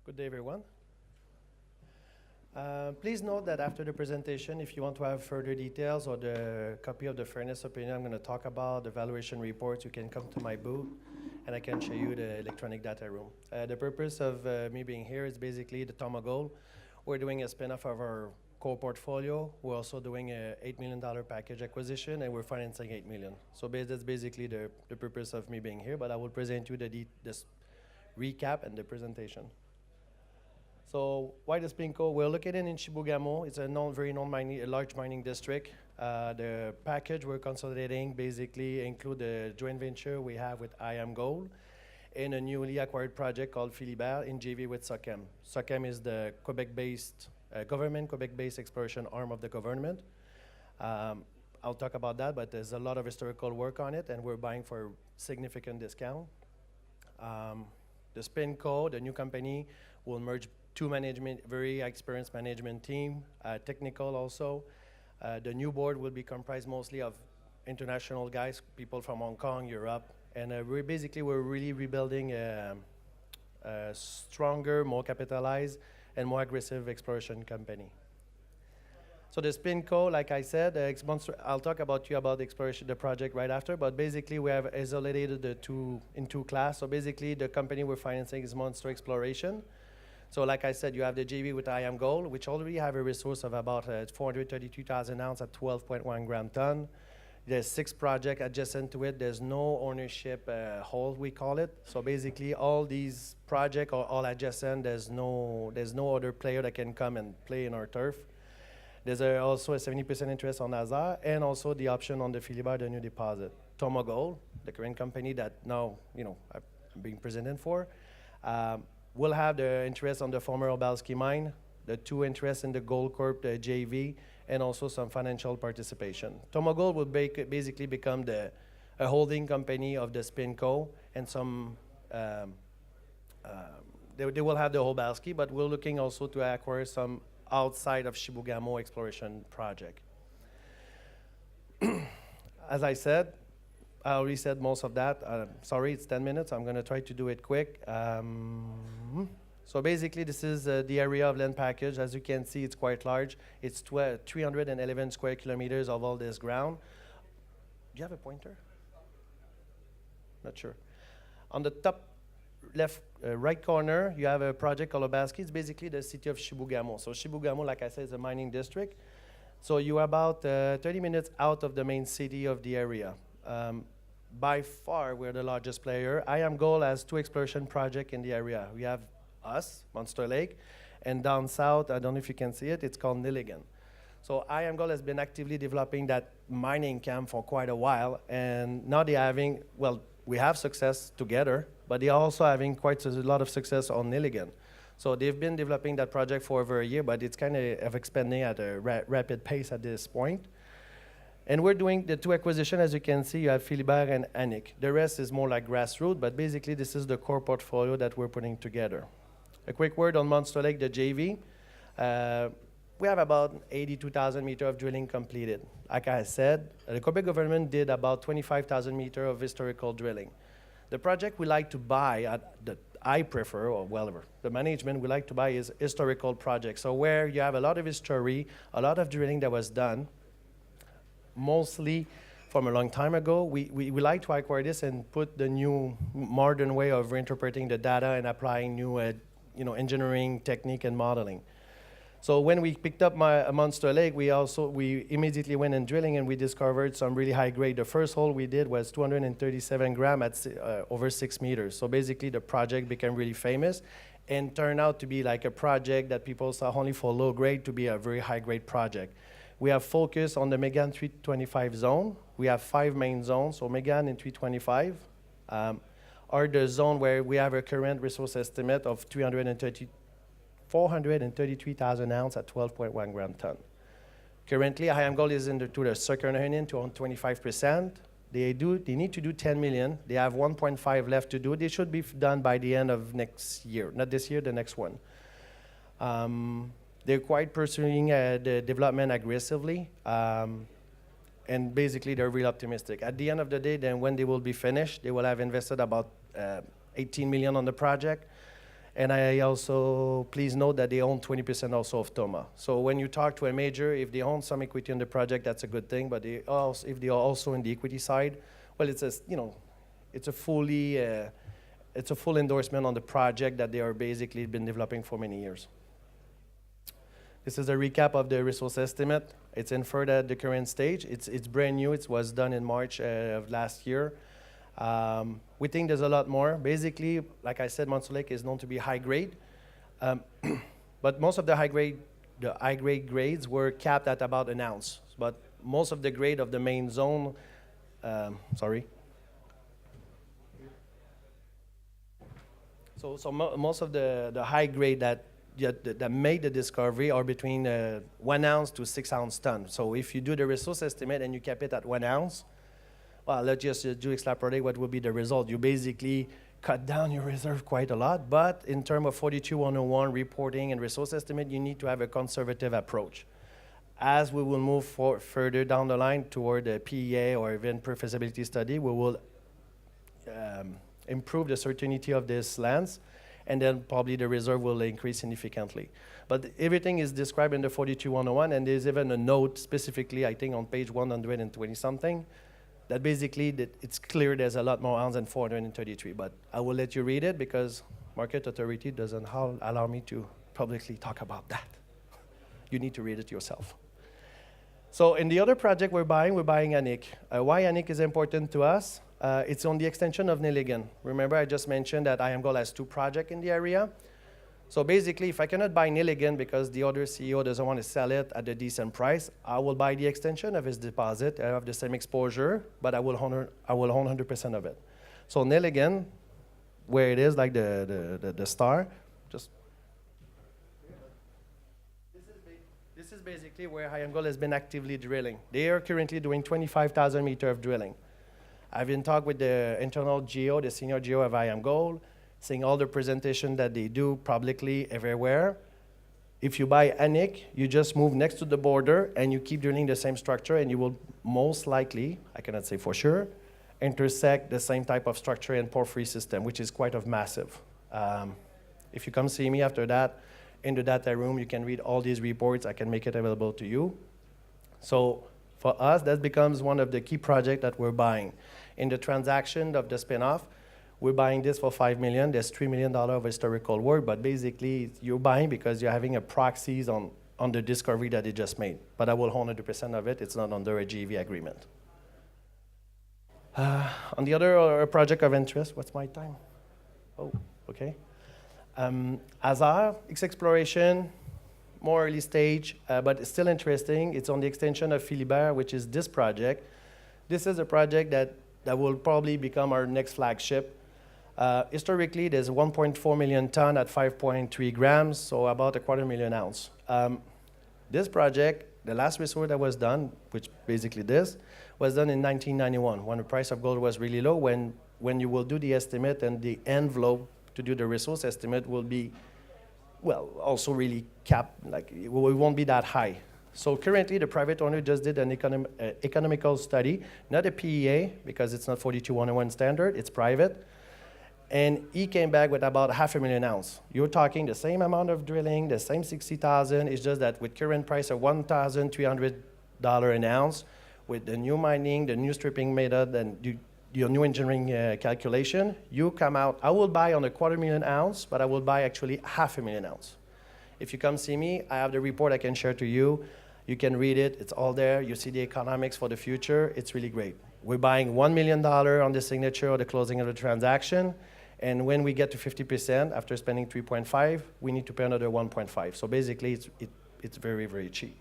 Good day, everyone. Please note that after the presentation, if you want to have further details or the copy of the fairness opinion I'm going to talk about, the valuation report, you can come to my booth and I can show you the electronic data room. The purpose of me being here is basically the TomaGold. We're doing a spin-off of our core portfolio. We're also doing a $8 million package acquisition and we're financing $8 million. So that's basically the purpose of me being here, but I will present you this recap and the presentation. So why the SpinCo? We're located in Chibougamau. It's a large mining district. The package we're consolidating basically include the joint venture we have with TomaGold and a newly acquired project called Philibert in JV with SOCEM. SOCEM is the Quebec-based Quebec-based exploration arm of the government. I'll talk about that, but there's a lot of historical work on it, and we're buying for a significant discount. The SpinCo, the new company, will merge two very experienced management team, technical also. The new board will be comprised mostly of international guys, people from Hong Kong, Europe, and we're really rebuilding a stronger, more capitalized, and more aggressive exploration company. So the SpinCo, like I said, I'll talk about the exploration, the project right after, but basically we have isolated the two in two classes. So basically the company we're financing is Monster Exploration. So like I said, you have the JV with TomaGold, which already have a resource of about 432,000 ounces at 12.1 gram ton. There's 6 projects adjacent to it. There's no ownership hold, we call it. So basically all these projects are all adjacent. There's no other player that can come and play in our turf. There's also a 70% interest on Azar and also the option on the Philibert, the new deposit. TomaGold, the current company that now, I'm being presented for, we'll have the interest on the former Obalski mine, the 2 interests in the Gold Corp, the JV, and also some financial participation. TomaGold will basically become a holding company of the SpinCo, and they will have the Obalski, but we're looking also to acquire some outside of Chibougamau exploration project. As I said, I already said most of that. Sorry, it's 10 minutes. I'm going to try to do it quick. So basically, this is the area of land package. As you can see, it's quite large. It's 311 square kilometers of all this ground. Do you have a pointer? Not sure. On the top left, right corner, you have a project called Obalski. It's basically the city of Chibougamau. So Chibougamau, like I said, is a mining district. So you're about 30 minutes out of the main city of the area. By far, we're the largest player. TomaGold has 2 exploration projects in the area. We have us, Monster Lake, and down south, I don't know if you can see it, it's called Nilligan. So TomaGold has been actively developing that mining camp for quite a while, and now they're having, we have success together, but they're also having quite a lot of success on Nilligan. So they've been developing that project for over a year, but it's kind of expanding at a rapid pace at this point. And we're doing the 2 acquisitions. As you can see, you have Philibert and Anik. The rest is more like grassroots, but basically this is the core portfolio that we're putting together. A quick word on Monster Lake, the JV. We have about 82,000 meters of drilling completed. Like I said, the Quebec government did about 25,000 meters of historical drilling. The project we like to buy, that I prefer, or whatever, the management we like to buy is historical projects. So where you have a lot of history, a lot of drilling that was done, mostly from a long time ago. We like to acquire this and put the new modern way of reinterpreting the data and applying new engineering technique and modeling. So when we picked up Monster Lake, we immediately went in drilling and we discovered some really high grade. The first hole we did was 237 grams at over 6 meters. So basically the project became really famous and turned out to be like a project that people saw only for low grade to be a very high grade project. We have focused on the Megan 325 zone. We have 5 main zones. So Megan and 325 are the zone where we have a current resource estimate of 433,000 ounces at 12.1 gram ton. Currently, TomaGold is to the second inning to own 25%. They need to do 10 million. They have 1.5 left to do. They should be done by the end of next year. Not this year, the next one. They're quite pursuing the development aggressively, and basically they're real optimistic. At the end of the day, then when they will be finished, they will have invested about 18 million on the project, And I also, please note that they own 20% also of Toma. So when you talk to a major, if they own some equity in the project, that's a good thing. But they also, if they are also in the equity side, well, it's a, you know, it's a fully, it's a full endorsement on the project that they are basically been developing for many years. This is a recap of the resource estimate. It's inferred at the current stage. It's brand new. It was done in March of last year. We think there's a lot more. Basically, like I said, Monster Lake is known to be high grade. But most of the high grade grades were capped at about an ounce. But most of the grade of the main zone, most of the high grade that made the discovery are between 1 ounce to 6 ounce ton. So if you do the resource estimate and you cap it at 1 ounce, well, let's just do extrapolate what will be the result. You basically cut down your reserve quite a lot, but in terms of 42101 reporting and resource estimate, you need to have a conservative approach. As we will move further down the line toward the PEA or even pre-feasibility study, we will improve the certainty of these lands, and then probably the reserve will increase significantly. But everything is described in the 42101, and there's even a note specifically, I think, on page 120-something, that basically it's clear there's a lot more ounce than 433. But I will let you read it because market authority doesn't allow me to publicly talk about that. You need to read it yourself. So in the other project we're buying Anik. Why Anik is important to us? It's on the extension of Nelligan. Remember, I just mentioned that IAMGOLD has 2 projects in the area. So basically, if I cannot buy Nelligan because the other CEO doesn't want to sell it at a decent price, I will buy the extension of his deposit. I have the same exposure, but I will own 100% of it. So Nelligan, where it is, like the star, just... This is basically where IAMGOLD has been actively drilling. They are currently doing 25,000 meters of drilling. I've been talking with the internal geo, the senior geo of IAMGOLD, seeing all the presentation that they do publicly everywhere. If you buy Anik, you just move next to the border and you keep drilling the same structure, and you will most likely, I cannot say for sure, intersect the same type of structure and porphyry system, which is quite of massive. If you come see me after that, in the data room, you can read all these reports. I can make it available to you. So for us, that becomes one of the key projects that we're buying. In the transaction of the spinoff, we're buying this for $5 million. There's $3 million of historical work, but basically you're buying because you're having a proxies on the discovery that they just made. But I will own 100% of it. It's not under a JV agreement. On the other project of interest, what's my time? Oh, okay. Azar, it's exploration, more early stage, but it's still interesting. It's on the extension of Philibert, which is this project. This is a project that will probably become our next flagship. Historically, there's 1.4 million ton at 5.3 grams, so about 250,000 ounce. This project, the last resource that was done, which basically this, was done in 1991, when the price of gold was really low, when you will do the estimate and the envelope to do the resource estimate will be, well, also really capped, like it won't be that high. So currently, the private owner just did an economical study, not a PEA, because it's not 42101 standard, it's private. And he came back with about 500,000 ounce. You're talking the same amount of drilling, the same 60,000, it's just that with current price of $1,300 an ounce, with the new mining, the new stripping method, and your new engineering calculation, you come out, I will buy on 250,000 ounce, but I will buy actually 500,000 ounce. If you come see me, I have the report I can share to you. You can read it, it's all there. You see the economics for the future, it's really great. We're buying $1 million on the signature or the closing of the transaction, and when we get to 50%, after spending 3.5, we need to pay another 1.5. So basically, it's very, very cheap.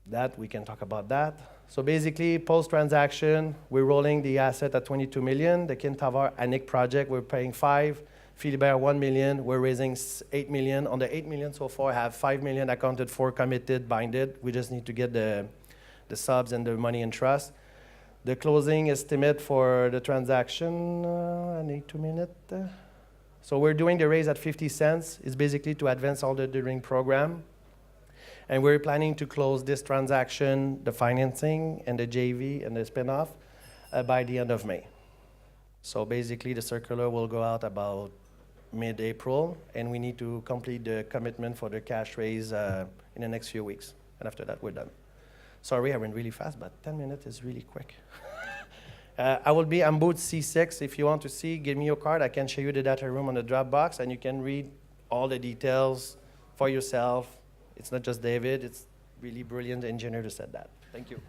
That, we can talk about that. So basically, post-transaction, we're rolling the asset at 22 million. The Kintavar Anik project, we're paying 5. Philibert, 1 million. We're raising 8 million. On the 8 million so far, I have 5 million accounted for, committed, binded. We just need to get the subs and the money in trust. The closing estimate for the transaction, I need 2 minutes. So we're doing the raise at 50 cents. It's basically to advance all the drilling program. And we're planning to close this transaction, the financing and the JV and the spinoff by the end of May. So basically the circular will go out about mid-April, and we need to complete the commitment for the cash raise in the next few weeks. And after that, we're done. Sorry, I went really fast, but 10 minutes is really quick. I will be on booth C6. If you want to see, give me your card. I can show you the data room on the Dropbox, and you can read all the details for yourself. It's not just David. It's really brilliant engineer who said that. Thank you.